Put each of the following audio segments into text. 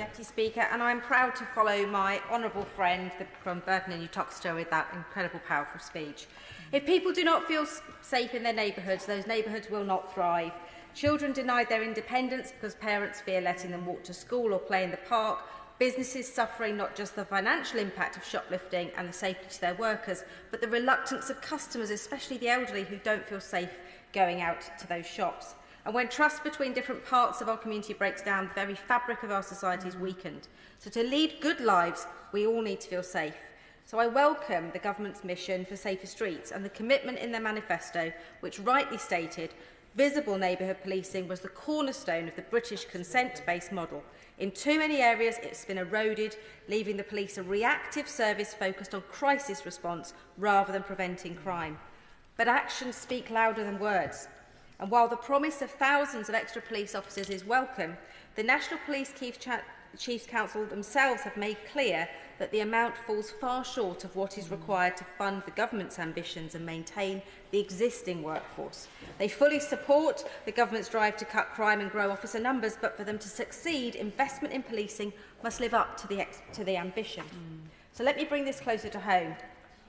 Deputy Speaker, and I'm proud to follow my honourable friend from Burton and Uttoxeter with that incredible, powerful speech. If people do not feel safe in their neighbourhoods, those neighbourhoods will not thrive. Children denied their independence because parents fear letting them walk to school or play in the park. Businesses suffering not just the financial impact of shoplifting and the safety to their workers, but the reluctance of customers, especially the elderly, who don't feel safe going out to those shops. And when trust between different parts of our community breaks down, the very fabric of our society is weakened. So to lead good lives, we all need to feel safe. So I welcome the government's mission for safer streets and the commitment in their manifesto, which rightly stated visible neighbourhood policing was the cornerstone of the British consent-based model. In too many areas, it's been eroded, leaving the police a reactive service focused on crisis response rather than preventing crime. But actions speak louder than words. And while the promise of thousands of extra police officers is welcome, the National Police Chiefs Council themselves have made clear that the amount falls far short of what is required to fund the government's ambitions and maintain the existing workforce. They fully support the government's drive to cut crime and grow officer numbers, but for them to succeed, investment in policing must live up to the ambition. So let me bring this closer to home.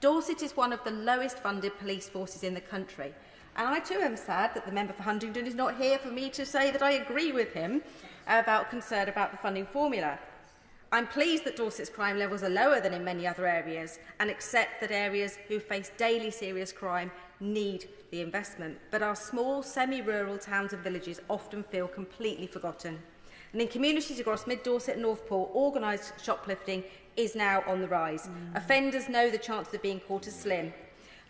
Dorset is one of the lowest funded police forces in the country. And I too am sad that the member for Huntingdon is not here for me to say that I agree with him about concern about the funding formula. I'm pleased that Dorset's crime levels are lower than in many other areas and accept that areas who face daily serious crime need the investment. But our small, semi-rural towns and villages often feel completely forgotten. And in communities across Mid-Dorset and Northport, organised shoplifting is now on the rise. Offenders know the chances of being caught are slim.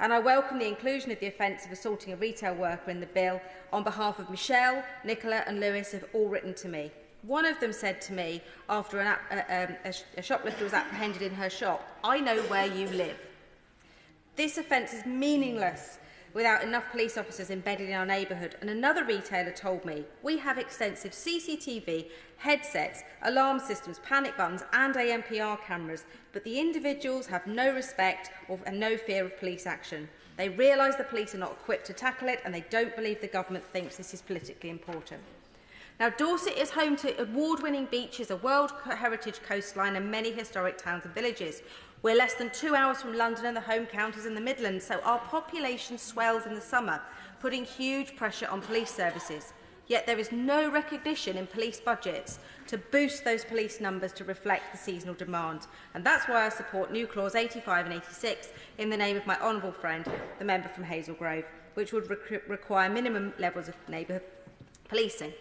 And I welcome the inclusion of the offence of assaulting a retail worker in the bill. On behalf of Michelle, Nicola and Lewis have all written to me. One of them said to me after a shoplifter was apprehended in her shop, "I know where you live." This offence is meaningless without enough police officers embedded in our neighbourhood. And another retailer told me, "We have extensive CCTV, headsets, alarm systems, panic buttons and AMPR cameras, but the individuals have no respect and no fear of police action. They realise the police are not equipped to tackle it and they don't believe the government thinks this is politically important." Now, Dorset is home to award-winning beaches, a World Heritage coastline and many historic towns and villages. We're less than 2 hours from London and the home counties in the Midlands, so our population swells in the summer, putting huge pressure on police services. Yet there is no recognition in police budgets to boost those police numbers to reflect the seasonal demand. And that's why I support new clause 85 and 86 in the name of my honourable friend, the member from Hazel Grove, which would require minimum levels of neighbourhood policing.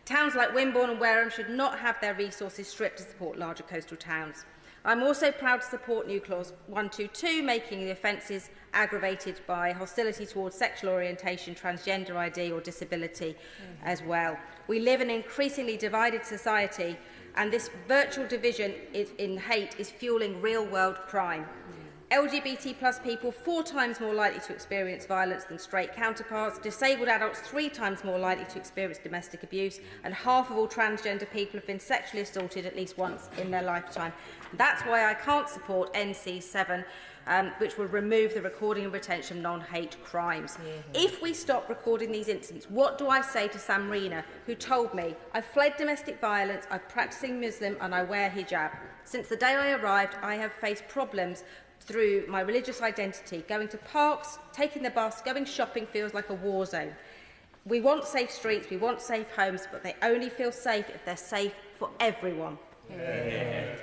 Towns like Wimborne and Wareham should not have their resources stripped to support larger coastal towns. I'm also proud to support new clause 122, making the offences aggravated by hostility towards sexual orientation, transgender ID or disability as well. We live in an increasingly divided society, and this virtual division in hate is fueling real-world crime. LGBT plus people 4 times more likely to experience violence than straight counterparts, disabled adults 3 times more likely to experience domestic abuse, and half of all transgender people have been sexually assaulted at least once in their lifetime. That's why I can't support NC7, which will remove the recording and retention of non-hate crimes. If we stop recording these incidents, what do I say to Sam Reena, who told me, "I've fled domestic violence, I'm practising Muslim and I wear hijab. Since the day I arrived, I have faced problems through my religious identity. Going to parks, taking the bus, going shopping feels like a war zone." We want safe streets, we want safe homes, but they only feel safe if they're safe for everyone. Yeah.